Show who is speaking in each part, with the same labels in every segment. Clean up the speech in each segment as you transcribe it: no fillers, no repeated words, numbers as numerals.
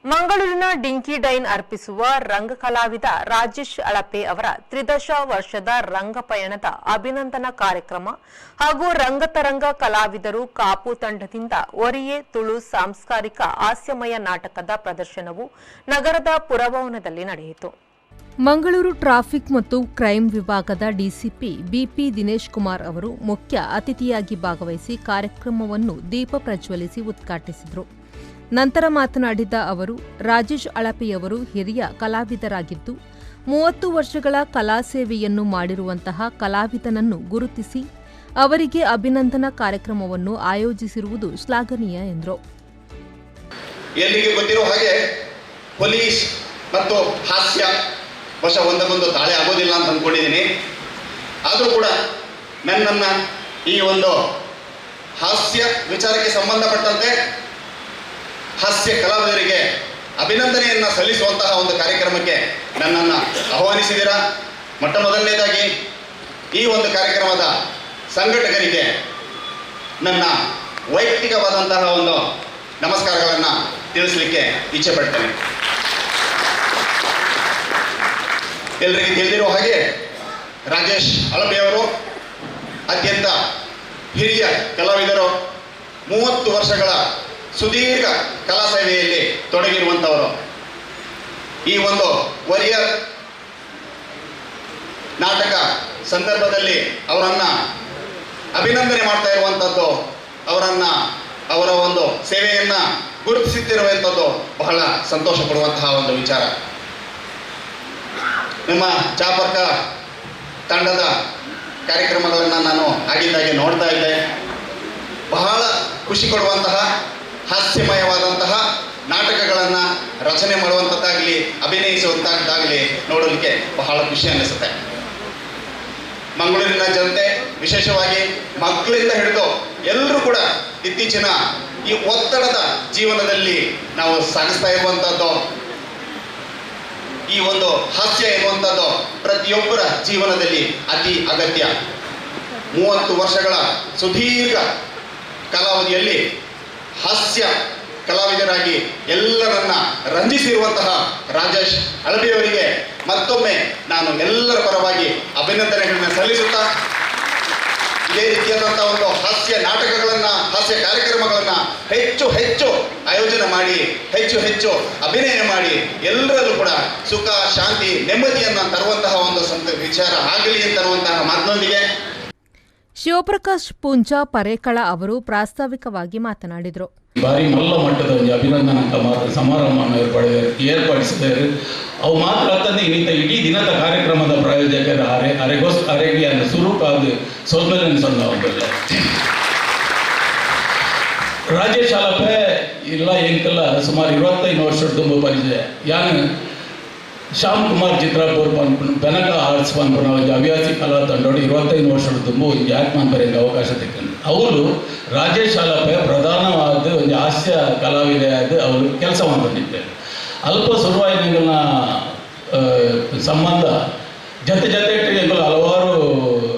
Speaker 1: ಮಂಗಳೂರಿನ ಡಿಂಕಿ ಡೈನ್ ಅರ್ಪಿಸುವ ರಂಗ ಕಲಾವಿದ ರಾಜೇಶ್ ಅಳಪೆ ಅವರ 3 ವರ್ಷದ ರಂಗ ಪಯಣದ ಅಭಿನಂದನಾ ಕಾರ್ಯಕ್ರಮ ಹಾಗೂ ರಂಗತರಂಗ ಕಲಾವಿದರು ಕಾಪು ತಂಡದಿಂದ ಒರಿಯೆ ತುಳು ಸಾಂಸ್ಕಾರಿಕ ಹಾಸ್ಯಮಯ ನಾಟಕದ ಪ್ರದರ್ಶನವು ನಗರದ ಪುರಭವನದಲ್ಲಿ ನಡೆಯಿತು. ಮಂಗಳೂರು ಟ್ರಾಫಿಕ್ ಮತ್ತು ಕ್ರೈಂ ವಿಭಾಗದ ಡಿಸಿಪಿ ಬಿಪಿ ದಿನೇಶ್ ಕುಮಾರ್ ಅವರು ಮುಖ್ಯ ಅತಿಥಿಯಾಗಿ ಭಾಗವಹಿಸಿ ಕಾರ್ಯಕ್ರಮವನ್ನು ದೀಪ ಪ್ರಜ್ವಲಿಸಿ ಉದ್ಘಾಟಿಸಿದರು. ನಂತರ ಮಾತನಾಡಿದ ಅವರು, ರಾಜೇಶ್ ಅಳಪೆಯವರು ಹಿರಿಯ ಕಲಾವಿದರಾಗಿದ್ದು 30 ವರ್ಷಗಳ ಕಲಾ ಸೇವೆಯನ್ನು ಮಾಡಿರುವಂತಹ ಕಲಾವಿದನನ್ನು ಗುರುತಿಸಿ ಅವರಿಗೆ ಅಭಿನಂದನಾ ಕಾರ್ಯಕ್ರಮವನ್ನು ಆಯೋಜಿಸಿರುವುದು ಶ್ಲಾಘನೀಯ ಎಂದರು.
Speaker 2: ಎಲ್ಲಿಗೆ ಗೊತ್ತಿರೋ ಹಾಗೆ ಪೊಲೀಸ್ ಮತ್ತು ಹಾಸ್ಯ ವರ್ಷ ಒಂದಕ್ಕೊಂದು ತಾಳೆ ಆಗೋದಿಲ್ಲ ಅಂತ ಅಂದ್ಕೊಂಡಿದ್ದೀನಿ. ಆದರೂ ಕೂಡ ನನ್ನನ್ನ ಈ ಒಂದು ಹಾಸ್ಯ ವಿಚಾರಕ್ಕೆ ಸಂಬಂಧಪಟ್ಟಂತೆ ಹಾಸ್ಯ ಕಲಾವಿದರಿಗೆ ಅಭಿನಂದನೆಯನ್ನು ಸಲ್ಲಿಸುವಂತಹ ಒಂದು ಕಾರ್ಯಕ್ರಮಕ್ಕೆ ನನ್ನನ್ನು ಆಹ್ವಾನಿಸಿದ್ದೀರಾ. ಮೊಟ್ಟ ಮೊದಲನೇದಾಗಿ ಈ ಒಂದು ಕಾರ್ಯಕ್ರಮದ ಸಂಘಟಕರಿಗೆ ನನ್ನ ವೈಯಕ್ತಿಕವಾದಂತಹ ಒಂದು ನಮಸ್ಕಾರಗಳನ್ನು ತಿಳಿಸಲಿಕ್ಕೆ ಇಚ್ಛೆ ಪಡ್ತೇನೆ. ಎಲ್ಲರಿಗೆ ತಿಳಿದಿರೋ ಹಾಗೆ ರಾಜೇಶ್ ಅಳಪೆಯವರು ಅತ್ಯಂತ ಹಿರಿಯ ಕಲಾವಿದರು. 30 ವರ್ಷಗಳ ಸುದೀರ್ಘ ಕಲಾ ಸೇವೆಯಲ್ಲಿ ತೊಡಗಿರುವಂಥವರು. ಈ ಒಂದು ಒರಿಯರ್ ನಾಟಕ ಸಂದರ್ಭದಲ್ಲಿ ಅವರನ್ನು ಅಭಿನಂದನೆ ಮಾಡ್ತಾ ಇರುವಂಥದ್ದು, ಅವರ ಒಂದು ಸೇವೆಯನ್ನು ಗುರುತಿಸುತ್ತಿರುವಂಥದ್ದು ಬಹಳ ಸಂತೋಷ ಪಡುವಂತಹ ಒಂದು ವಿಚಾರ. ನಿಮ್ಮ ಚಾಪರ್ಕ ತಂಡದ ಕಾರ್ಯಕ್ರಮಗಳನ್ನು ನಾನು ಆಗಿದ್ದಾಗೆ ನೋಡ್ತಾ ಇದ್ದೆ. ಬಹಳ ಖುಷಿ ಕೊಡುವಂತಹ ಹಾಸ್ಯಮಯವಾದಂತಹ ನಾಟಕಗಳನ್ನು ರಚನೆ ಮಾಡುವಂಥದ್ದಾಗಲಿ ಅಭಿನಯಿಸುವಂಥದ್ದಾಗಲಿ ನೋಡಲಿಕ್ಕೆ ಬಹಳ ಖುಷಿ ಅನ್ನಿಸುತ್ತೆ. ಮಂಗಳೂರಿನ ಜನತೆ, ವಿಶೇಷವಾಗಿ ಮಕ್ಕಳಿಂದ ಹಿಡಿದು ಎಲ್ಲರೂ ಕೂಡ ಇತ್ತೀಚಿನ ಈ ಒತ್ತಡದ ಜೀವನದಲ್ಲಿ ನಾವು ಸಾಗಿಸ್ತಾ ಇರುವಂಥದ್ದು, ಈ ಒಂದು ಹಾಸ್ಯ ಎನ್ನುವಂಥದ್ದು ಪ್ರತಿಯೊಬ್ಬರ ಜೀವನದಲ್ಲಿ ಅತಿ ಅಗತ್ಯ. 30 ವರ್ಷಗಳ ಸುದೀರ್ಘ ಕಾಲಾವಧಿಯಲ್ಲಿ ಹಾಸ್ಯ ಕಲಾವಿದರಾಗಿ ಎಲ್ಲರನ್ನ ರಂಜಿಸಿರುವಂತಹ ರಾಜೇಶ್ ಅಳಪೆಯವರಿಗೆ ಮತ್ತೊಮ್ಮೆ ನಾನು ಎಲ್ಲರ ಪರವಾಗಿ ಅಭಿನಂದನೆಗಳನ್ನು ಸಲ್ಲಿಸುತ್ತಾ, ಇದೇ ರೀತಿಯಾದಂತಹ ಒಂದು ಹಾಸ್ಯ ನಾಟಕಗಳನ್ನು, ಹಾಸ್ಯ ಕಾರ್ಯಕ್ರಮಗಳನ್ನು ಹೆಚ್ಚು ಹೆಚ್ಚು ಆಯೋಜನೆ ಮಾಡಿ, ಹೆಚ್ಚು ಹೆಚ್ಚು ಅಭಿನಯ ಮಾಡಿ, ಎಲ್ಲರಲ್ಲೂ ಕೂಡ ಸುಖ, ಶಾಂತಿ, ನೆಮ್ಮದಿಯನ್ನು ತರುವಂತಹ ಒಂದು ವಿಚಾರ ಆಗಲಿ ಅಂತನ್ನುವಂತಹ ಮಾತಿನೊಂದಿಗೆ
Speaker 3: ಶಿವಪ್ರಕಾಶ್ ಪೂಂಜಾ ಪರೇಕಳ ಅವರು ಪ್ರಾಸ್ತಾವಿಕವಾಗಿ ಮಾತನಾಡಿದರು.
Speaker 4: ಬಾರಿ ಮಲ್ಲ ಮಟ್ಟದ ಒಂದು ಅಭಿನಂದನಾ ಸಮಾರಂಭವನ್ನು ಏರ್ಪಡಿಸಿದ್ದಾರೆ. ಅವು ಮಾತ್ರ ಅಲ್ಲದೆ ಇನ್ನಿತ ಇಡೀ ದಿನದ ಕಾರ್ಯಕ್ರಮದ ಪ್ರಾಯೋಜಕರ ಅರೆಗಿಯನ್ನು ಸುರುಕಾದ ಸೊಲ್ಮೆಲನ್ ಸಂದರ್ಭದಲ್ಲಿ ರಾಜೇಶ್ ಅಳಪೆ ಇಲ್ಲ ಎಂಕಲ್ಲ ಸುಮಾರು 25 ವರ್ಷದ ತುಂಬ ಪರಿಚಯ. ಯಾನು ಶ್ಯಾಮ್ ಕುಮಾರ್ ಚಿತ್ರಾಪುರ್ ಬೆನಕ ಆರ್ಟ್ಸ್ ಪನ್ಪುನ ಒಂದು ಹವ್ಯಾಸಿ ಕಲಾ ತಂಡೋಡು 25 ವರ್ಷದ ತುಂಬ ಒಂದು ಯಾತ್ಮಾನ್ ಬರೆಯಕ್ಕೆ ಅವಕಾಶ ತೆಕ್ಕೊಂಡು ಅವರು ರಾಜೇಶ್ ಅಳಪೆ ಪ್ರಧಾನವಾದ ಒಂದು ಹಾಸ್ಯ ಕಲಾವಿದೆಯಾದ ಅವರು ಕೆಲಸ ಮಾಡಿದ್ದಾರೆ. ಅಲ್ಪ ಶುರುವಾಯಿನ ಸಂಬಂಧ ಜೊತೆ ಎಂಬುದು ಹಲವಾರು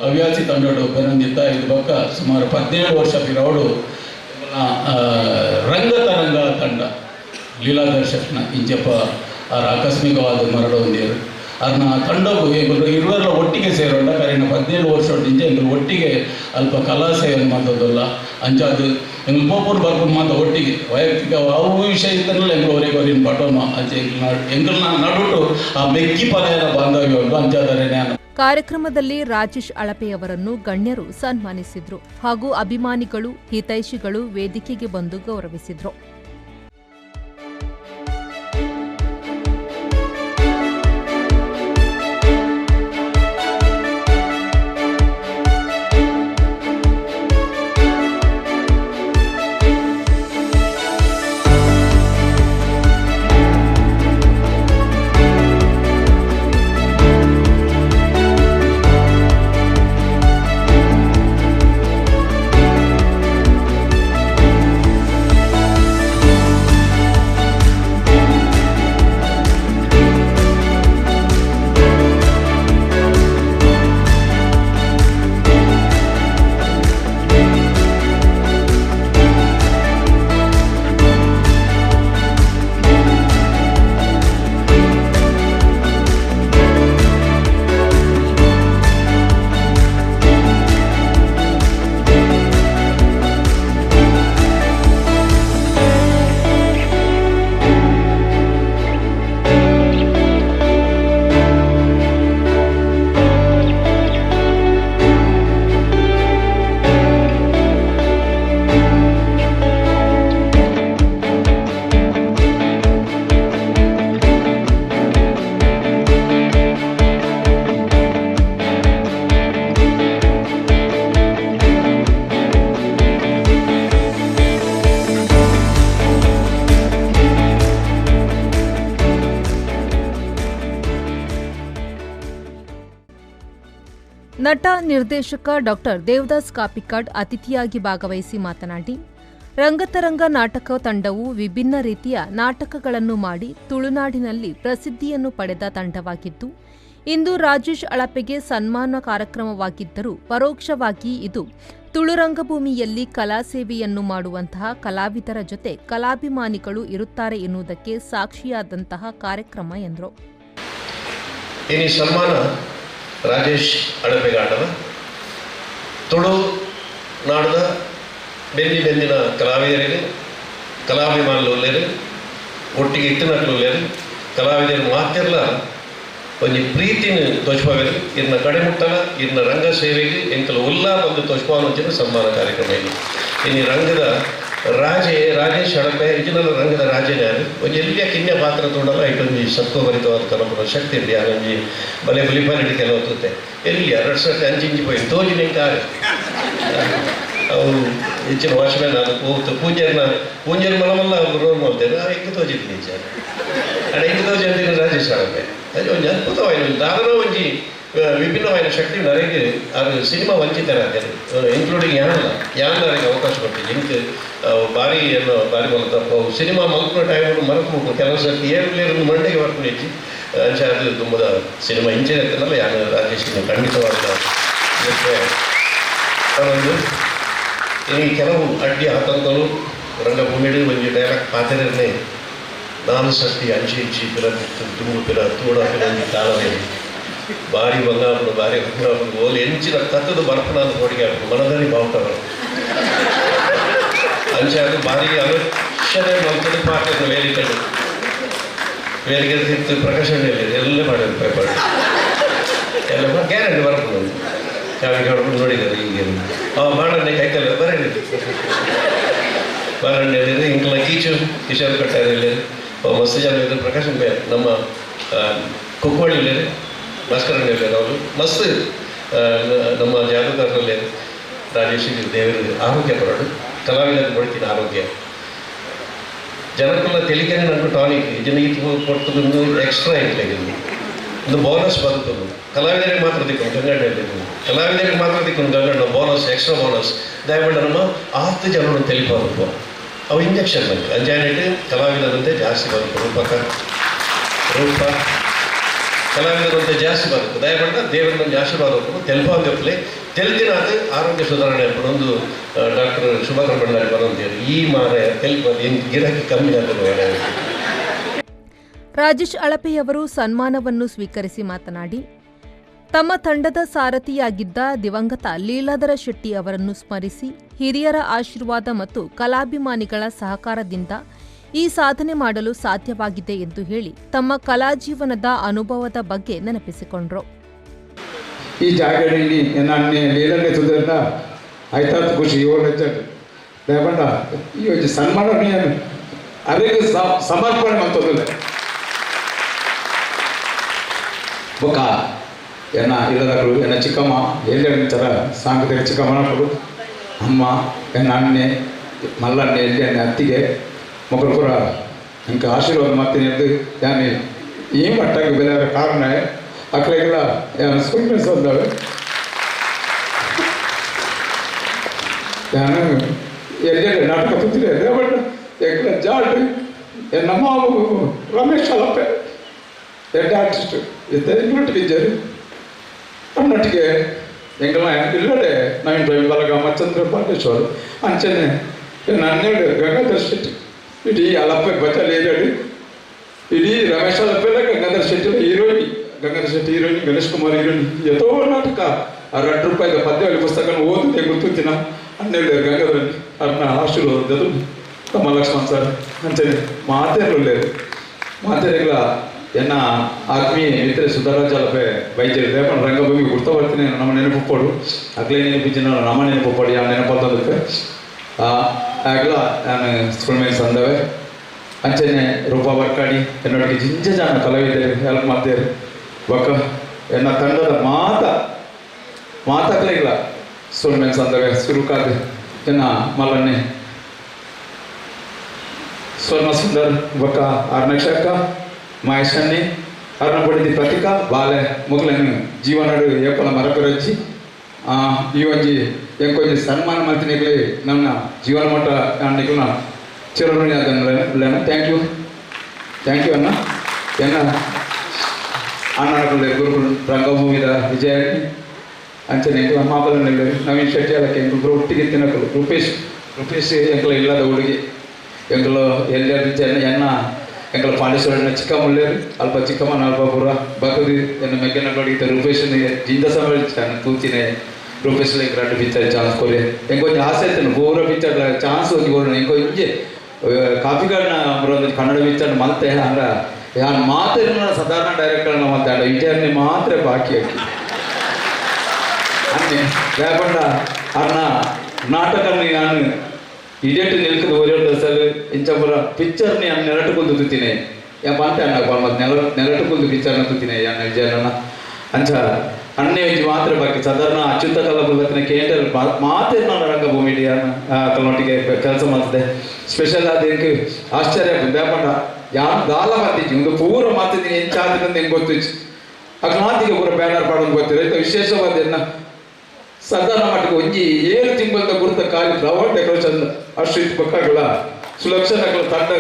Speaker 4: ಹವ್ಯಾಸಿ ತಂಡೋಡು ಬೆನಂದಿದ್ದ ಇದು ಬಕ್ಕ ಸುಮಾರು 17 ವರ್ಷ ಪಿರವಡು ರಂಗತರಂಗ ತಂಡ ಲೀಲಾದರ್ಶಕನ ಇಂಚಪ್ಪ ಅವ್ರ ಆಕಸ್ಮಿಕವಾದ ಮರಳು ಹೊಂದಿರು ಅದನ್ನ ತಂಡವು ಇರುವೆಲ್ಲ ಒಟ್ಟಿಗೆ ಸೇರೋಣ ಕರೆನ 17 ವರ್ಷದಿಂದ ಎಂಗಳು ಒಟ್ಟಿಗೆ ಅಲ್ಪ ಕಲಾ ಸೇವೆ ಮಾಡೋದಲ್ಲ ಅಂಚಾದು ಎಂಗಳು ಪೋಪೂರು ಬರ್ಕೊಂಡು ಮಾತ್ರ ಒಟ್ಟಿಗೆ ವೈಯಕ್ತಿಕ ಅವು ವಿಷಯ ಇದ್ದನಲ್ಲ ಎಂಗಳು ಅವರಿಗೆ ಪಟೋನು ಅಂಚೆ ಎಂಗಳನ್ನ ನಡುಟು ಆ ಬೆಕ್ಕಿ ಪದೆಯ ಬಾಂಧವ್ಯ ಉಂಟು ಅಂಚಾದರೇನೆ.
Speaker 3: ಕಾರ್ಯಕ್ರಮದಲ್ಲಿ ರಾಜೇಶ್ ಅಳಪೆಯವರನ್ನು ಗಣ್ಯರು ಸನ್ಮಾನಿಸಿದ್ರು ಹಾಗೂ ಅಭಿಮಾನಿಗಳು, ಹಿತೈಷಿಗಳು ವೇದಿಕೆಗೆ ಬಂದು ಗೌರವಿಸಿದ್ರು. ನಟ ನಿರ್ದೇಶಕ ಡಾಕ್ಟರ್ ದೇವದಾಸ್ ಕಾಪಿಕಾಡ್ ಅತಿಥಿಯಾಗಿ ಭಾಗವಹಿಸಿ ಮಾತನಾಡಿ, ರಂಗತರಂಗ ನಾಟಕ ತಂಡವು ವಿಭಿನ್ನ ರೀತಿಯ ನಾಟಕಗಳನ್ನು ಮಾಡಿ ತುಳುನಾಡಿನಲ್ಲಿ ಪ್ರಸಿದ್ಧಿಯನ್ನು ಪಡೆದ ತಂಡವಾಗಿದ್ದು, ಇಂದು ರಾಜೇಶ್ ಅಳಪೆಗೆ ಸನ್ಮಾನ ಕಾರ್ಯಕ್ರಮವಾಗಿದ್ದರೂ ಪರೋಕ್ಷವಾಗಿ ಇದು ತುಳು ರಂಗಭೂಮಿಯಲ್ಲಿ ಕಲಾ ಸೇವೆಯನ್ನು ಮಾಡುವಂತಹ ಕಲಾವಿದರ ಜೊತೆ ಕಲಾಭಿಮಾನಿಗಳು ಇರುತ್ತಾರೆ ಎನ್ನುವುದಕ್ಕೆ ಸಾಕ್ಷಿಯಾದಂತಹ ಕಾರ್ಯಕ್ರಮ ಎಂದರು.
Speaker 5: ಈ ಸನ್ಮಾನ ರಾಜೇಶ್ ಅಳಪೆಗಾಡನ ತುಳು ನಾಡದ ಬೆಂದಿನ ಕಲಾವಿದರಿಗೆ ಕಲಾಭಿಮಾನುలు ಒಟ್ಟಿಗೆ ಇಟ್ಟಿನట్లు ಕಲಾವಿದರು ಮಾತೆಲ್ಲ ಒಂದು ಪ್ರೀತಿನ ತೋಚ್ಪಾಗಲಿ ಇನ್ನ ಕಡೆಮುಟ್ಟಲ ಇನ್ನ ರಂಗ ಸೇವೆಗೆ ಎಂಕಲು ಉಲ್ಲಾ ಒಂದು ತೋಚ್ಪಾವನ ಸನ್ಮಾನ ಕಾರ್ಯಕ್ರಮ ಇಲ್ಲಿ ಇನ್ನು ರಂಗದ ರಾಜೇಶ್ ಅಳಪೆ ಇಜಿನಲ್ ರಂಗದ ರಾಜನೇ ಅದು ಒಂದು ಎಲ್ಲಿಯ ಕಿನ್ಯ ಪಾತ್ರ ತೊಡಲ್ಲ ಇಟೊಂದು ಸತ್ವಭರಿತವಾದ ತಲುಪುವ ಶಕ್ತಿ ಇದೆ ಅದೊಂದು ಬಲೆ ಬಲಿಪಾಲಿಟಿ ಕೆಲವು ಹೊತ್ತುತ್ತೆ ಎಲ್ಲಿ 2 ಸರ್ತಿ ಅಂಚಿಂಚಿ ಹೋಗಿ ತೋಜಿನ ಕಾರೆ ಅವು ಹೆಚ್ಚಿನ ವಾಚ್ಮ್ಯಾನ್ ಅದು ಹೋಗ್ತು ಪೂಂಜರ್ ಮಲಮಲ್ಲ ಅವರು ರೋಲ್ ಮಾಡ್ತೇನೆ ಎಂಟು ತೋಜಿದ್ದು ನಿಜ ಅಡ ಎಂಟು ತೋಜಿ ಅಂತೀನಿ ರಾಜೇಶ್ ಅಳಪೆ ಅದು ಒಂದು ಅದ್ಭುತವಾದ ದಾದನೋ ಒಂಜಿ ವಿಭಿನ್ನವಾದ ಶಕ್ತಿ ನರೇಗೆ ಅದು ಸಿನಿಮಾ ವಂಚಿತರಾಗ್ತಾರೆ ಇನ್ಕ್ಲೂಡಿಂಗ್ ಯಾನ್ಲಾರಿಗೆ ಅವಕಾಶ ಕೊಡ್ತೀನಿ ಇಂಕ್ ಭಾರಿ ಏನೋ ಭಾರಿ ಮಲ್ತಪ್ಪ ಸಿನಿಮಾ ಮಲ್ಪುವ ಟೈಮ್ ಮರೆತು ಕೆಲವು ಸರ್ತಿ ಏಳು ಮಂಡೆಗೆ ವರ್ಕ್ ಹೆಚ್ಚಿ ಅಂಚೆ ಅದು ತುಂಬ ಸಿನಿಮಾ ಇಂಚೆ ಇರ್ತನಲ್ಲ ಯಾರು ರಾಜೇಶ್ ಖಂಡಿತವಾದ ಒಂದು ಈ ಕೆಲವು ಅಡ್ಡಿ ಆತಂಕಗಳು ರಂಗಭೂಮಿಯಲ್ಲಿ ಒಂದು ಡೈಲಾಗ್ ಪಾತ್ರನೇ 4 ಸರ್ತಿ ಅಂಚೆ ಇಂಚಿ ಪಿರ ತುಂಬು ಪಿರ ತೂಡ ಪಿರ ಕಾಲವೇ ಭಾರಿ ಬಂಗಾಪುಡು ಭಾರಿ ಬಂಗಾಪುಡು ಓಲಿ ಎಂಚಿನ ಕತ್ತದ ಬರ್ಪಣ ಅಂತ ಹೋಡಿಗೆ ಆಗ್ಬೋದು ಮನದಲ್ಲಿ ಬಾವುಟಗಳು ಅಂಚೆ ಅದು ಭಾರಿ ಆಲೋಚನೆ ಮಲ್ಪದ ಪಾಠದ ವೇದಿಕೆ ತಿರ್ತು ಪ್ರಕಾಶನೆಯಲ್ಲಿ ಎಲ್ಲ ಮಾಡಿದ್ರು ಪೇಪರ್ ಎಲ್ಲ ಗ್ಯಾರಂಟಿ ಬರ್ಬೋದು ಚಾವಿಗೆ ಹೊಡ್ಕೊಂಡು ನೋಡಿದ್ದಾರೆ ಈಗೇನು ಬಾಣಣ್ಣೆ ಕೈಕಲ್ಲ ಬರಣ್ಣ ಬಾಣಣ್ಣೆ ಇಂಕಲ ಕಿಶೋರ್ ಕಟ್ಟಾರಲ್ಲಿ ಮಸ್ತ್ ಜನ ಇದ್ದಾರೆ ಪ್ರಕಾಶನ್ ಬೇ ನಮ್ಮ ಕುಕ್ಕೋಳಿಲಿ ಭಾಸ್ಕರಣ್ಣ ಅವರು ಮಸ್ತ್ ನಮ್ಮ ಜಾಗೃತರಲ್ಲಿ ರಾಜೇಶ್ ದೇವರು ಆರೋಗ್ಯ ಕೊಡೋದು ಕಲಾವಿದರಿಗೆ ಕೊಡ್ತೀನಿ ಆರೋಗ್ಯ ಜನಕ್ಕೆಲ್ಲ ತೆಲಿಕೆನೆ ನನಗೆ ಟಾನಿಕ್ ಇದನ್ನು ಇದು ಕೊಡ್ತದ್ದು ಎಕ್ಸ್ಟ್ರಾ ಇಟ್ಲಾಗಿದ್ದು ಒಂದು ಬೋನಸ್ ಬಂತು ಕಲಾವಿದರಿಗೆ ಮಾತ್ರ ತಿಕ್ಕೊಂಡು ಗಂಗಣ್ಣಲ್ಲಿ ಕಲಾವಿದರಿಗೆ ಮಾತ್ರ ತಿಕ್ಕೊಂಡು ಗಂಗಣ್ಣ ಬೋನಸ್ ಎಕ್ಸ್ಟ್ರಾ ಬೋನಸ್ ದಯಮಾಡಿ ನಮ್ಮ 10 ಜನರು ತೆಲಿಪಾರು ಅವು ಇಂಜೆಕ್ಷನ್ ಬಂತು ಅಂಜಾನಿಟ್ಟು ಕಲಾವಿದರಂತೆ ಜಾಸ್ತಿ ಬಂತು ರೂಪ ಕಲಾವಿದರಂತೆ ಜಾಸ್ತಿ ಬಂತು ದಯಮಾಡ ದೇವರನ್ನ ಆಶೀರ್ವಾದ ತೆಲುಪಾಂಗಪ್ಪಲೆ ತೆಲುಗಿನ ಅದು ಆರೋಗ್ಯ ಸುಧಾರಣೆ ಒಂದು ಡಾಕ್ಟರ್ ಶುಭಾಕರ್ ಭಂಡಾರಿ ಬರೋಂತೇಳಿ ಈ ಮಾರ ತೆಲುಗು ಏನು ಗಿರಾಕಿ ಕಮ್ಮಿ ಆಗ್ತದೆ.
Speaker 3: ರಾಜೇಶ್ ಅಳಪೆಯವರು ಸನ್ಮಾನವನ್ನು ಸ್ವೀಕರಿಸಿ ಮಾತನಾಡಿ, ತಮ್ಮ ತಂಡದ ಸಾರಥಿಯಾಗಿದ್ದ ದಿವಂಗತ ಲೀಲಾಧರ ಶೆಟ್ಟಿ ಅವರನ್ನು ಸ್ಮರಿಸಿ ಹಿರಿಯರ ಆಶೀರ್ವಾದ ಮತ್ತು ಕಲಾಭಿಮಾನಿಗಳ ಸಹಕಾರದಿಂದ ಈ ಸಾಧನೆ ಮಾಡಲು ಸಾಧ್ಯವಾಗಿದೆ ಎಂದು ಹೇಳಿ ತಮ್ಮ ಕಲಾಜೀವನದ ಅನುಭವದ ಬಗ್ಗೆ ನೆನಪಿಸಿಕೊಂಡರು.
Speaker 6: ಈ ಜಾಗದಲ್ಲಿ ನನ್ನ ಲೀಲನೆ ತುದರಿಂದ ಆಯ್ತಾದ ಖುಷಿ ದಯಮಾಡ ಈ ಸನ್ಮಾನ ಅವರಿಗೆ ಸಮರ್ಪಣೆ ಮಾಡ್ತೋದಿಲ್ಲ ಬೊಕ್ಕ ಎನ್ನ ಇಲ್ಲದಗಳು ಎನ್ನ ಚಿಕ್ಕಮ್ಮ ಎಲ್ಲಿ ಥರ ಸಾಂಗತಿಕ ಚಿಕ್ಕಮ್ಮನಗಳು ಅಮ್ಮ ಎನ್ನ ಅಣ್ಣೆ ಮಲ್ಲಣ್ಣೆ ಎಲ್ಲಿ ಎನ್ನ ಅತ್ತಿಗೆ ಮಕ್ಕಳು ಕೂಡ ಇಂಕ ಆಶೀರ್ವಾದ ಮಾಡ್ತೀನಿ ಎಂದು ನಾನು ಈ ಮಟ್ಟಕ್ಕೆ ಬೆಳೆದ ಕಾರಣ ಅಕ್ಕಳೆಲ್ಲ ಸ್ಕೂಲ್ ಮಿಸ್ ಬಂದವೆ ನಾನು ಎಲ್ಲೆಲ್ಲಿ ನಾಟಕ ಕೂತಿದೆ ಬಟ್ ಎಕ್ಕಳ ಜಾಡ್ ನಮ್ಮ ರಮೇಶ್ ಅಲಪ್ಪೆ 2 ಆರ್ಟಿಸ್ಟ್ ಇನ್ನೊಟ್ಟಿಗೆ ಇದ್ದಾರೆ ನನ್ನೊಟ್ಟಿಗೆ ಎಂಗಲ್ಲ ಇಲ್ಲಡೆ ನವೀನ್ ರವಿ ಬಲಗ ಮಚ್ಚಂದ್ರ ಪಾಟೇಶ್ವರ್ ಅಂಚನೆ 12 ಗಂಗಾಧರ್ ಶೆಟ್ಟಿ ಇಡೀ ಅಲಪ್ಪೆ ಬಚ್ಚಲ್ಲಿ ಏರಿಯಾಡಿ ಇಡೀ ರಮೇಶ್ ಅಲಪ್ಪೆಲ್ಲ ಗಂಗಾಧರ್ ಶೆಟ್ಟಿ ಹೀರೋಯಿನಿ ಗಂಗಾಧರ್ ಶೆಟ್ಟಿ ಹೀರೋಯಿನಿ ಗಣೇಶ್ ಕುಮಾರ್ ಹೀರೋಯಿನಿ ಎಷ್ಟೋ ನಾಟಕ ಆ 2 ರೂಪಾಯಿದ ಪದ್ಯವಾಗಿ ಪುಸ್ತಕ ಓದಿದೆ ಗೊತ್ತಿನ 12 ಗಂಗಾಧರಲ್ಲಿ ಅದನ್ನ ಆಶೀರ್ವಾದದ್ದು ನಮ್ಮ ಲಕ್ಷ್ಮಣ್ ಸರ್ ಅಂಚನೆ ಮಾತೇರలేదు ಮಾತೇರಿಗಳ ಎನ್ನ ಆತ್ಮೀಯ ಮಿತ್ರ ಸುಧಾರಾಜ್ ಅಲಪೆ ವೈದ್ಯರು ದೇವನ ರಂಗಭೂಮಿ ಗುರ್ತಬರ್ತೀನಿ ನಮ್ಮ ನೆನಪುಪ್ಪಡು ಅಗ್ಲೇ ನೆನಪಿನ ನಮ್ಮ ನೆನಪುಪ್ಪಡು ಯಾವ ನೆನಪಂದಕ್ಕೆ ಆಗಲ ನಾನು ಸ್ಕೂಲ್ ಮೇಲೆ ಸಂದವೆ ಅಂಚನೆ ರೂಪಾ ಬರ್ಕಾಡಿ ಎನ್ನೊಟ್ಟಿಗೆ ಜಿಂಜ ಜನ ಕಲಾವಿದರು ಹೆಲ್ಪ್ ಮಾಡ್ತಾರೆ ಬಕ್ಕ ಎನ್ನ ತಂಡದ ಮಾತಾಗಲಿಲ್ಲ ಸ್ಕೂಲ್ ಮೇಲೆ ಸಂದವೆ ಸುರುಕಾದೆ ಎನ್ನ ಮಲ್ಲಣ್ಣೆ ಸ್ವರ್ಣ ಸುಂದರ್ ಬಕ್ಕ ಆರ್ನಕ್ಷಕ ಮಹೇಶಣ್ಣೆ ಅರ್ನ ಪಡೆದಿ ಪ್ರತಿಕಾ ಬಾಲೆ ಮೊದಲನ್ನು ಜೀವನಾಡು ಏಪಲ ಮರಪೆರಚ್ಚಿ ಈ ಒಂಜಿ ಎಂಕೊಂಜಿ ಸನ್ಮಾನ ಮಾಡ್ತೀನಿ ನನ್ನ ಜೀವನ ಮಟ್ಟ ನಿಖಲ್ನ ಚಿರಋಣಿ ಅದನ್ನ ಥ್ಯಾಂಕ್ ಯು ಅಣ್ಣ ಎನ್ನ ಅಣ್ಣನಗಳು ಗುರುಗಳು ರಂಗಭೂಮಿದ ವಿಜಯ ಅಂಚನೆ ಮಾಬಲಲ್ಲಿ ನವೀನ್ ಶೆಟ್ಟಿ ಅದಕ್ಕೆ ಎಂಕಲು ಒಟ್ಟಿಗೆ ತಿನ್ನಕಲು ರೂಪೇಶ್ ಎಂಕಲ ಇಲ್ಲದ ಹುಡುಗಿ ಎಂಕಲು ಎಲ್ಲರ ಎನ್ನ ಎಂಕಲ ಪಾಂಡೇಶ್ವರನ ಚಿಕ್ಕ ಮುಳ್ಳೇರು ಅಲ್ಪ ಚಿಕ್ಕಮ್ಮನ ಅಲ್ಪ ಪುರ ಬಕದಿ ಎನ್ನ ಮೆಗ್ಗನಗಳಿಗೆ ರೂಪೇಶ್ ಜಿಂದ ಸಮಯ ತೂಚಿನೇ ರೂಪೇಶ್ ಎರಡು ಪಿಕ್ಚರ್ ಚಾನ್ಸ್ ಕೊಲೆ ಎಂಕೊಂಚ ಆಸೆ ಇತ್ತು ಪೂರ ಪಿಕ್ಚರ್ ಚಾನ್ಸ್ ಹೋಗಿ ಕೊಡೋಣ ಎಂಕೊ ಇಂಜೆ ಕಾಪಿಗಳನ್ನ ಬರೋದು ಕನ್ನಡ ಪಿಕ್ಚರ್ ಮತ್ತೆ ಹಂಗ ಯಾರು ಮಾತ್ರ ಸಾಧಾರಣ ಡೈರೆಕ್ಟರ್ನ ಮಾತಾಡ ವಿಜಯನೇ ಮಾತ್ರ ಬಾಕಿ ಹಾಕಿ ಅನ್ನೆ లేకుండా అన్న నాటకాన్ని ನಾನು ಇಡೇಟ್ ನಿಲ್ಕದ ಓರಿಯೋದು ಸರ್ ಇಂಚಪುರ ಪಿಕ್ಚರ್ನಿ ಅನ್ನ ನೆರಟುಕೊಂಡು ತುತ್ತಿನೇ ಯಾಪಂತೆ ಅನ್ನ ನೆರಟುಕೊಂಡು ಪಿಕ್ಚರ್ನ ತುತ್ತಿನೇ ಅನ್ನ ವಿಜಯನ ಅಂಚ ಅನ್ನೇ ಒಂಜಿ ಮಾತ್ರ ಬಾಕಿ ಸಾಧಾರಣ ಅಚ್ಯುತ ಕಲಾಪುರತ್ತಿನ ಕೇಂದ್ರ ಮಾತ್ರ ನಾನು ರಂಗಭೂಮಿ ಕಲ್ಲೊಟ್ಟಿಗೆ ಕೆಲಸ ಮಾಡ್ತಿದ್ದೆ ಸ್ಪೆಷಲ್ ಅದಕ್ಕೆ ಆಶ್ಚರ್ಯ ಬೇಪಂಡ ಯಾರು ಗಾಲ ಮಾತಿದ್ವಿ ಒಂದು ಪೂರ ಮಾತಿದ್ದೀನಿ ಎಂಚಾದಿನ ಹೆಂಗೆ ಗೊತ್ತಿಚ್ಚು ಅಕ್ಕ ಮಾತಿಗೆ ಪೂರ ಬ್ಯಾನರ್ ಪಾಡೋದು ಗೊತ್ತಿರ ವಿಶೇಷವಾದ ಸಾಧಾರಣ ಮಟ್ಟಿಗೆ ಒಂಜಿ 7 ತಿಂಗಳ ಗುರುತ ಖಾಲಿ ಫ್ಲವರ್ ಡೆಕೋರೇಷನ್ ಅಷ್ಟು ಪಕ್ಕಗಳ ಸುಲಕ್ಷಣಗಳ ತಂಡ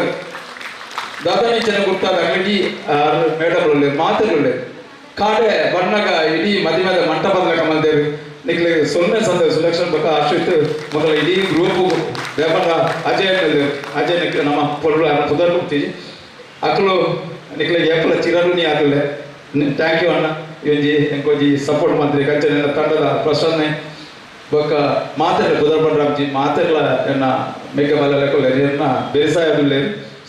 Speaker 6: ದಾದಾನಿ ಜನ ಗುರ್ತಾದ ಅಂಗಡಿ ಮೇಡಮ್ಗಳು ಮಾತುಗಳು ಕಾಡೆ ಬಣ್ಣಗ ಇಡೀ ಮದುವೆದ ಮಂಟಪದ ಕಮಲ್ದೇವಿ ನಿಕ್ಲೆ ಸೊನ್ನೆ ಸಂದ ಸುಲಕ್ಷಣ ಪಕ್ಕ ಅಷ್ಟು ಮಗಳ ಇಡೀ ಗ್ರೂಪು ವ್ಯಾಪಾರ ಅಜಯ್ ನಿಕ್ಲೆ ನಮ್ಮ ಪೊಳ್ಳು ಪುದರ್ ಹೋಗ್ತೀವಿ ಅಕ್ಕಳು ನಿಕ್ಲೆ ಏಪಲ ಚಿರಋಣಿ ಆಗಲೆ ಥ್ಯಾಂಕ್ ಯು ಅಣ್ಣ ಇವೊಂಜಿ ಎಂಕೊಂಜಿ ಸಪೋರ್ಟ್ ಮಾಡ್ತೀರಿ ಕಂಚನ ತಂಡದ ಪ್ರಸನ್ನೆ ಬೊಕ್ಕ ಮಾತೆಲ್ಲ ಕುದರ್ಬಂಡ್ರಾಮ್ಜಿ ಮಾತೆಲ್ಲ ಎನ್ನ ಮೇಕ ಬಲ್ಲ ಎನ್ನ ಬೇಸಾಯದುಲ್ಲೆ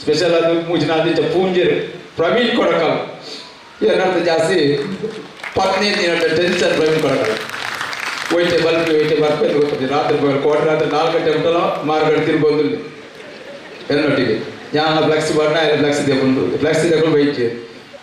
Speaker 6: ಸ್ಪೆಷಲ್ ಅದು ಮೂಜಿನಾದಿ ಪೂಂಜೇರು ಪ್ರವೀಣ್ ಕೊಡಕಲ್ ಏನರ್ಥ ಜಾಸ್ತಿ ಪತ್ನಿ ಟೆನ್ಷನ್ ಪ್ರವೀಣ್ ಕೊಡಕಲ್ ಒಯ್ತೆ ಬರ್ಬೇಕು ಗೊತ್ತದೆ ರಾತ್ರಿ ಕೋಟೆ ರಾತ್ರಿ 4 ಗಂಟೆ ಉಂಟಲ್ಲ ಮಾರ್ಗಡೆ ತಿರ್ಬೋದು ಎನ್ನೊಟ್ಟಿಗೆ ಯಾನ ಫ್ಲೆಕ್ಸಿ ಬಣ್ಣ ಫ್ಲೆಕ್ಸಿ ತಗೊಂಡು ಫ್ಲೆಕ್ಸಿ ತಗೊಂಡು ಬೈಕೆ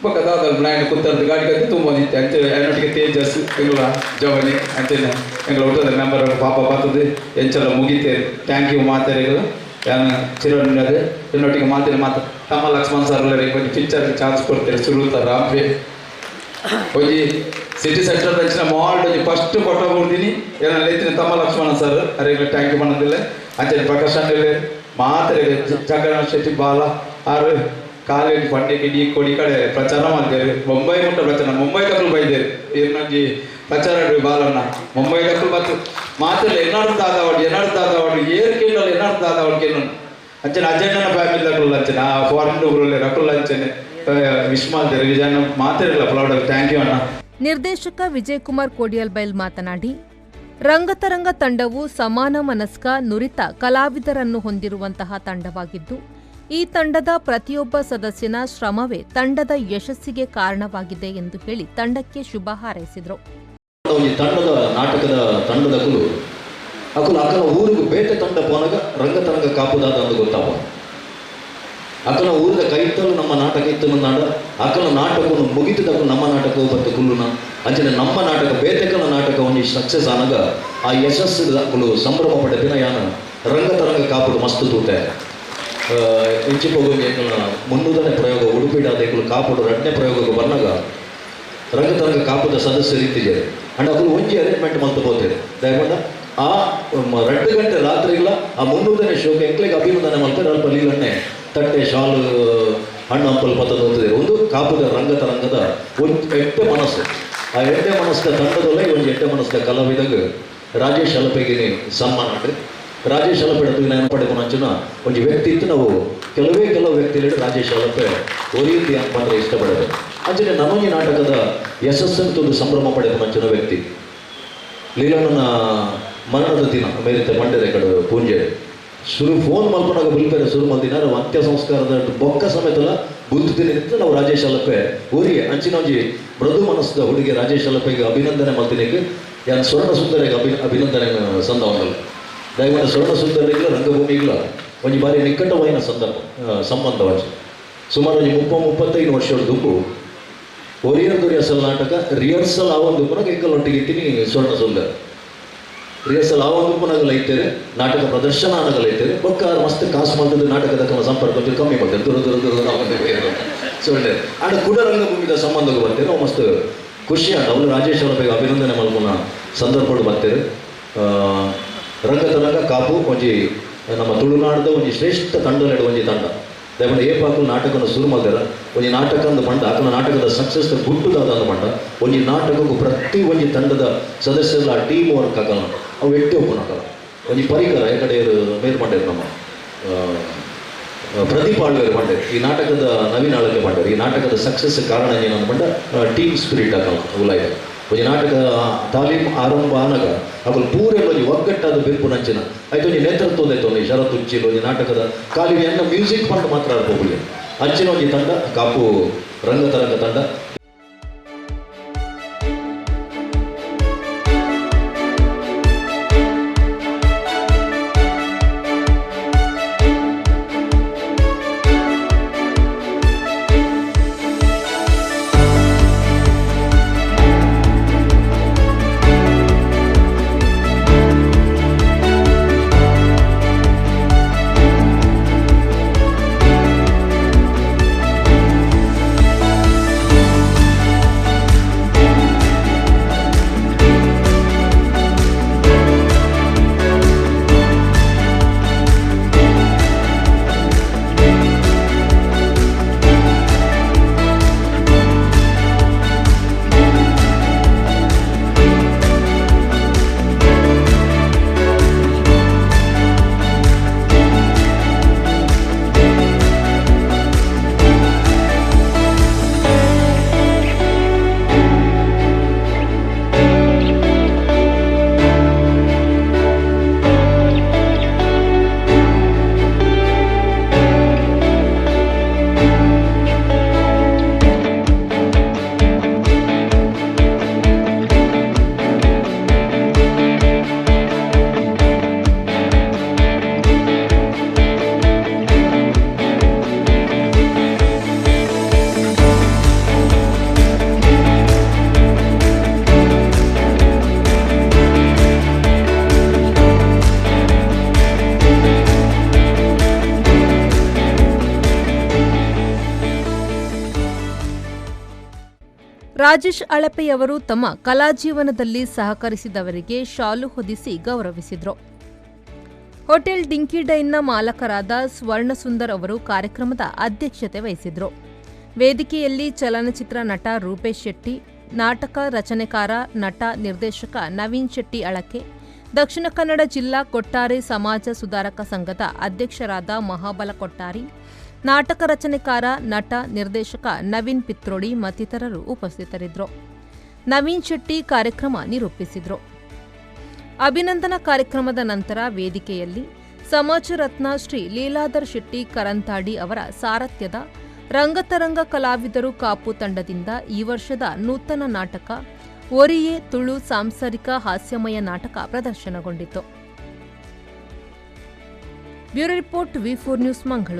Speaker 6: ಪಕ್ಕದಾದ ನಾನು ಕುತ್ತರದ ಗಾಡಿ ಕತ್ತಿ ತುಂಬ ನಿಂತೆ ಅಂತೆ ಎನ್ನೊಟ್ಟಿಗೆ ತೇಜಸ್ ಎಂಗಳ ಜವನಿ ಅಂತೇನೆ ಎಂಗಳ ಊಟದ ಮೆಂಬರ್ ಪಾಪ ಬರ್ತದೆ ಎಂಚೆಲ್ಲ ಮುಗಿತೇವೆ ಥ್ಯಾಂಕ್ ಯು ಮಾತಾಡಿಗಳು ಯಾನು ಚಿರಋಣಿ ಅದೇ ಎನ್ನೊಟ್ಟಿಗೆ ಮಾತು ತಮ್ಮ ಲಕ್ಷ್ಮಣ್ ಸರ್ ಕೊಂಚ ಪಿಕ್ಚರ್ಗೆ ಚಾನ್ಸ್ ಕೊಡ್ತಾರೆ ಸುರುತ್ತಾರೆ ರಾಂಪೆ ಒಂಜಿ ಸಿಟಿ ಸೆಂಟರ್ ಹಂಚಿನ ಮಾಲ್ಡ್ ಒಂಜಿ ಫಸ್ಟ್ ಫೋಟೋ ಕೊಡ್ತೀನಿ ಏನಾರು ಹೇಳ್ತೀನಿ ತಮ್ಮ ಲಕ್ಷ್ಮಣ ಸರ್ ಅರೆಗೆ ಟ್ಯಾಂಕ್ ಮಾಡೋದಿಲ್ಲ ಅಂಚೆ ಪ್ರಕಾಶ್ ಅಣ್ಣಲ್ಲಿ ಮಾತ್ರೆ ಜಗನ್ನಾಥ್ ಶೆಟ್ಟಿ ಬಾಲ ಆರು ಕಾಲೇಜ್ ಪಂಡಿಗೆ ಡಿ ಕೊಡಿ ಕಡೆ ಪ್ರಚಾರ ಮಾಡ್ತೇವೆ ಮುಂಬೈ ಮುಟ್ಟ ಪ್ರಚಾರ ಮುಂಬೈ ಕಕ್ಕಲು ಬೈದೇವೆ ಏನಂಜಿ ಪ್ರಚಾರ ಬಾಲಣ್ಣ ಮುಂಬೈ ಕಕ್ಕಲು ಬತ್ತು ಮಾತಿಲ್ಲ ಎನ್ನಾಡು ದಾದಾವಾಡಿ ಏರ್ಕೇಂಡಲ್ಲಿ ಎನ್ನಾಡು ದಾದಾವಾಡಿಗೆ ಅಂಚನೆ ಅಜಯಣ್ಣನ ಫ್ಯಾಮಿಲಿ ತಗೊಳ್ಳ ಅಂಚನೆ ಆ ಫಾರಿನ್ ಊರಲ್ಲಿ ರಕುಲ್ಲ ಅಂಚನೆ ವಿಶ್ಮಾಲ್ ವಿಜಯಣ್ಣ ಮಾತಾಡಿಲ್ಲ ಫ್ಲೌಡ್ ಥ್ಯಾಂಕ್ ಯು ಅಣ್ಣ.
Speaker 3: ನಿರ್ದೇಶಕ ವಿಜಯಕುಮಾರ್ ಕೋಡಿಯಲ್ಬೈಲ್ ಮಾತನಾಡಿ, ರಂಗತರಂಗ ತಂಡವು ಸಮಾನ ಮನಸ್ಕ ನುರಿತ ಕಲಾವಿದರನ್ನು ಹೊಂದಿರುವಂತಹ ತಂಡವಾಗಿದ್ದು, ಈ ತಂಡದ ಪ್ರತಿಯೊಬ್ಬ ಸದಸ್ಯನ ಶ್ರಮವೇ ತಂಡದ ಯಶಸ್ಸಿಗೆ ಕಾರಣವಾಗಿದೆ ಎಂದು ಹೇಳಿ ತಂಡಕ್ಕೆ ಶುಭ ಹಾರೈಸಿದರು.
Speaker 7: ತಂಡದ ನಾಟಕದ ತಂಡದ ಕುಲು ಅಕ್ಕನ ಊರಿಗೆ ಬೇಟೆ ತಂಡ ಪೋನಾಗ ರಂಗತರಂಗ ಕಾಪುದಾದ ಅಂತ ಗೊತ್ತಾವ. ಅಕ್ಕನ ಊರಿನ ಕೈತಲು ನಮ್ಮ ನಾಟಕ ಇತ್ತು ನಾಡ ಅಕ್ಕನ ನಾಟಕವನ್ನು ಮುಗಿತದಕ್ಕೂ ನಮ್ಮ ನಾಟಕ ಬತ್ತು ಕುಲ್ಲುನ ಅಂಚನೆ ನಮ್ಮ ನಾಟಕ ಬೇತೆಕನ ನಾಟಕ ಒಂದು ಸಕ್ಸಸ್ ಆನಾಗ ಆ ಯಶಸ್ಸು ಸಂಭ್ರಮ ಪಡ ದಿನ ಯಾನ ರಂಗತರಂಗ ಕಾಪುಡು ಮಸ್ತು ತೂತೆ ಇಂಚಿಪೋಗಿ ಮುನ್ನೂದನೇ ಪ್ರಯೋಗ ಉಡುಪಿಡಾದ ಕಾಪುಡು 2ನೇ ಪ್ರಯೋಗಕ್ಕೆ ಬಂದಾಗ ರಂಗತರಂಗ ಕಾಪುದ ಸದಸ್ಯರು ಇತ್ತಿದ್ದಾರೆ ಅಂಡ್ ಅದು ಒಂಜಿ ಅರೇಂಜ್ಮೆಂಟ್ ಮಂತು ಹೋಗ್ತೇವೆ ದಯಮಾಡ ಆ 2 ಗಂಟೆ ರಾತ್ರಿಗಳ ಆ 300ನೇ ಶೋಗೆ ಎಂಕ್ಲೆಗೆ ಅಭಿನಂದನೆ ಮಾಡ್ತಾರೆ ಅಲ್ಪ ಲೀಲಣ್ಣೆ ತಟ್ಟೆ ಶಾಲು ಹಣ್ಣು ಹಂಪಲು ಪತ್ತದ ಹೋಗ್ತದೆ ಒಂದು ಕಾಪುದ ರಂಗತರಂಗದ ಒಂದು 8 ಮನಸ್ಸು ಆ 8 ಮನಸ್ಸಿನ ತಂಡದಲ್ಲೇ ಒಂದು 8 ಮನಸ್ಸಿನ ಕಲಾವಿದಾಗ ರಾಜೇಶ್ ಅಲಪೆಗೆ ಸನ್ಮಾನ ಮಾಡಿ ರಾಜೇಶ್ ಅಲಪೆ ನಾನು ಪಡೆದು ಅಂಚಿನ ಒಂದು ವ್ಯಕ್ತಿ ಇತ್ತು ನಾವು ಕೆಲವು ವ್ಯಕ್ತಿಗಳು ರಾಜೇಶ್ ಅಲಪೆ ಒರಿಯುತ್ತಿ ಅಂತ ಮಾತ್ರ ಇಷ್ಟಪಡೋದು ಅಂಚನೆ ನಮಗೆ ನಾಟಕದ ಯಶಸ್ಸನ್ನು ತಂದು ಸಂಭ್ರಮ ಪಡೆದು ಅಂಚಿನ ವ್ಯಕ್ತಿ ಲೀಲಣ್ಣನ ಮರಣದ ದಿನ ಮೇಲಿದ್ದ ಮಂಡ್ಯದ ಕಡೆ ಪೂಂಜೆ ಶುರು ಫೋನ್ ಮಲ್ಕೊಂಡಾಗ ಬಿಲ್ಪೇರೆ ಶುರು ಮಲ್ದಿನ ನಾವು ಅಂತ್ಯ ಸಂಸ್ಕಾರದ ಬೊಕ್ಕ ಸಮೇತಲ್ಲ ಬುದ್ಧ ದಿನ ನಾವು ರಾಜೇಶ್ ಅಲಪೆ ಊರಿಗೆ ಅಂಚಿನ ಒಂಜಿ ಮೃದು ಮನಸ್ಸದ ಹುಡುಗಿ ರಾಜೇಶ್ ಅಲಪೆಗೆ ಅಭಿನಂದನೆ ಮಾಡ್ತೀನಿಗೆ ಯಾನು ಸ್ವರ್ಣ ಸುಂದರಿಗೆ ಅಭಿನಂದನೆ ಸಂದವನಲ್ಲ ದಯಮಾಡಿ ಸ್ವರ್ಣ ಸುಂದರಿಗಳ ರಂಗಭೂಮಿಗಳ ಒಂದು ಬಾರಿ ನಿಕಟವಾದ ಸಂಬಂಧ ಸುಮಾರು 30-35 ವರ್ಷದ ದುಂಬು ಒರಿಯರ್ದು ರಿಹರ್ಸಲ್ ನಾಟಕ ರಿಹರ್ಸಲ್ ಆವೊಂದು ಪುನಃ ಎಂಕಲೊಟ್ಟಿಗೆ ಇತ್ತೀನಿ ಸ್ವರ್ಣ ಸುಂದರ ರಿಹರ್ಸಲ್ ಆವೊಂದು ಪುನಗಲ ಇತ್ತೇವೆ ನಾಟಕ ಪ್ರದರ್ಶನ ಆಗಲ ಇತ್ತೇವೆ ಬೊಕ್ಕ ಮಸ್ತ್ ಕಾಸು ಮಾಡ್ತದೆ ನಾಟಕದ ಸಂಪರ್ಕ ಒಂಚೂರು ಕಮ್ಮಿ ಮಾಡ್ತೇವೆ ದೂರ ಮಸ್ತ್ ಒಳ್ಳೆ ಆಂಡ ಕೂಡ ರಂಗಭೂಮಿದ ಸಂಬಂಧಕ್ಕೆ ಬರ್ತೇವೆ ನಾವು ಮಸ್ತ್ ಖುಷಿ ಆಂಡ ಅವ್ರು ರಾಜೇಶ್ ಅವರ ಬೇಗ ಅಭಿನಂದನೆ ಮಲ್ಪುನ ಸಂದರ್ಭಗಳು ಬರ್ತೇವೆ ರಂಗತರಂಗ ಕಾಪು ಒಂಜಿ ನಮ್ಮ ತುಳುನಾಡದ ಒಂಜಿ ಶ್ರೇಷ್ಠ ತಂಡನೆಡು ಒಂಜಿ ತಂಡ ದಯಮಾಡಿ ಏಪಾಕಲು ನಾಟಕನ ಶುರು ಮಾಡ್ದಾರ ಒಂಜಿ ನಾಟಕ ಅಂದ ಪಂಡ ಆಕನ ನಾಟಕದ ಸಕ್ಸಸ್ ಗುಟ್ಟುದಾದ ಅಂದ ಪಂಡ ಒಂಜಿ ನಾಟಕಕ್ಕೂ ಪ್ರತಿ ಒಂಜಿ ತಂಡದ ಸದಸ್ಯರ ಆ ಟೀಮ್ ವರ್ಕ್ ಆಗಲ್ಲ ಅವು ಎಟ್ಟಿ ಒಪ್ಪುನಾಕಲ್ಲ ಒಂಜಿ ಪರಿಕರ ಕಡೆ ಮೇಲ್ ಮಾಡ್ಯಾರ ನಮ್ಮ ಪ್ರದೀಪ್ ಆಳ್ವೇರು ಮಾಡ್ಯಾರ ಈ ನಾಟಕದ ನವೀನ ಆಳ್ಕೆ ಮಾಡ್ಯಾರ ಈ ನಾಟಕದ ಸಕ್ಸಸ್ ಕಾರಣ ಏನಂದ ಪಂಡ ಟೀಮ್ ಸ್ಪಿರಿಟ್ ಆಗಲ್ಲ ಉಲಾಯ್ದ ಒಂಜಿ ನಾಟಕ ತಾಲೀಮ್ ಆರಂಭ ಆನಾಗ ಅವಳು ಪೂರೆಲ್ಲ ಒಂಜಿ ಒಗ್ಗಟ್ಟಾದ ಬೆರ್ಪು ನಂಚಿನ ಆಯ್ತು ಒಂಜಿ ನೇತೃತ್ವದ ಆಯ್ತು ಒಂಜಿ ಶರತ್ ಉಚ್ಚಿಲ್ ಒಂಜಿ ನಾಟಕದ ಖಾಲಿ ಎನ್ನ ಮ್ಯೂಸಿಕ್ ಪಂಡ್ ಮಾತ್ರ ಆಡ್ಬೋಗುಲಿ ಅಂಚಿನ ಒಂಜಿ ತಂಡ ಕಾಪು ರಂಗತರಂಗ ತಂಡ.
Speaker 3: ರಾಜೇಶ್ ಅಳಪೆಯವರು ತಮ್ಮ ಕಲಾಜೀವನದಲ್ಲಿ ಸಹಕರಿಸಿದವರಿಗೆ ಶಾಲು ಹೊದಿಸಿ ಗೌರವಿಸಿದರು. ಹೋಟೆಲ್ ಡಿಂಕಿ ಡೈನ್ನ ಮಾಲಕರಾದ ಸ್ವರ್ಣಸುಂದರ್ ಅವರು ಕಾರ್ಯಕ್ರಮದ ಅಧ್ಯಕ್ಷತೆ ವಹಿಸಿದ್ರು. ವೇದಿಕೆಯಲ್ಲಿ ಚಲನಚಿತ್ರ ನಟ ರೂಪೇಶ್ ಶೆಟ್ಟಿ, ನಾಟಕ ರಚನೆಕಾರ, ನಟ, ನಿರ್ದೇಶಕ ನವೀನ್ ಶೆಟ್ಟಿ ಅಳಕೆ, ದಕ್ಷಿಣ ಕನ್ನಡ ಜಿಲ್ಲಾ ಕೊಟ್ಟಾರಿ ಸಮಾಜ ಸುಧಾರಕ ಸಂಘದ ಅಧ್ಯಕ್ಷರಾದ ಮಹಾಬಲ ಕೊಟ್ಟಾರಿ, ನಾಟಕ ರಚನೆಕಾರ, ನಟ, ನಿರ್ದೇಶಕ ನವೀನ್ ಪಿತ್ರೋಡಿ ಮತ್ತಿತರರು ಉಪಸ್ಥಿತರಿದ್ದರು. ನವೀನ್ ಶೆಟ್ಟಿ ಕಾರ್ಯಕ್ರಮ ನಿರೂಪಿಸಿದರು. ಅಭಿನಂದನಾ ಕಾರ್ಯಕ್ರಮದ ನಂತರ ವೇದಿಕೆಯಲ್ಲಿ ಸಮಾಜ ರತ್ನ ಶ್ರೀ ಲೀಲಾಧರ್ ಶೆಟ್ಟಿ ಕರಂತಾಡಿ ಅವರ ಸಾರಥ್ಯದ ರಂಗತರಂಗ ಕಲಾವಿದರು ಕಾಪು ತಂಡದಿಂದ ಈ ವರ್ಷದ ನೂತನ ನಾಟಕ ಒರಿಯೆ ತುಳು ಸಾಂಸಾರಿಕ ಹಾಸ್ಯಮಯ ನಾಟಕ ಪ್ರದರ್ಶನಗೊಂಡಿತು. ಬ್ಯೂರೋ ರಿಪೋರ್ಟ್, ವಿ4 ನ್ಯೂಸ್, ಮಂಗಳೂರು.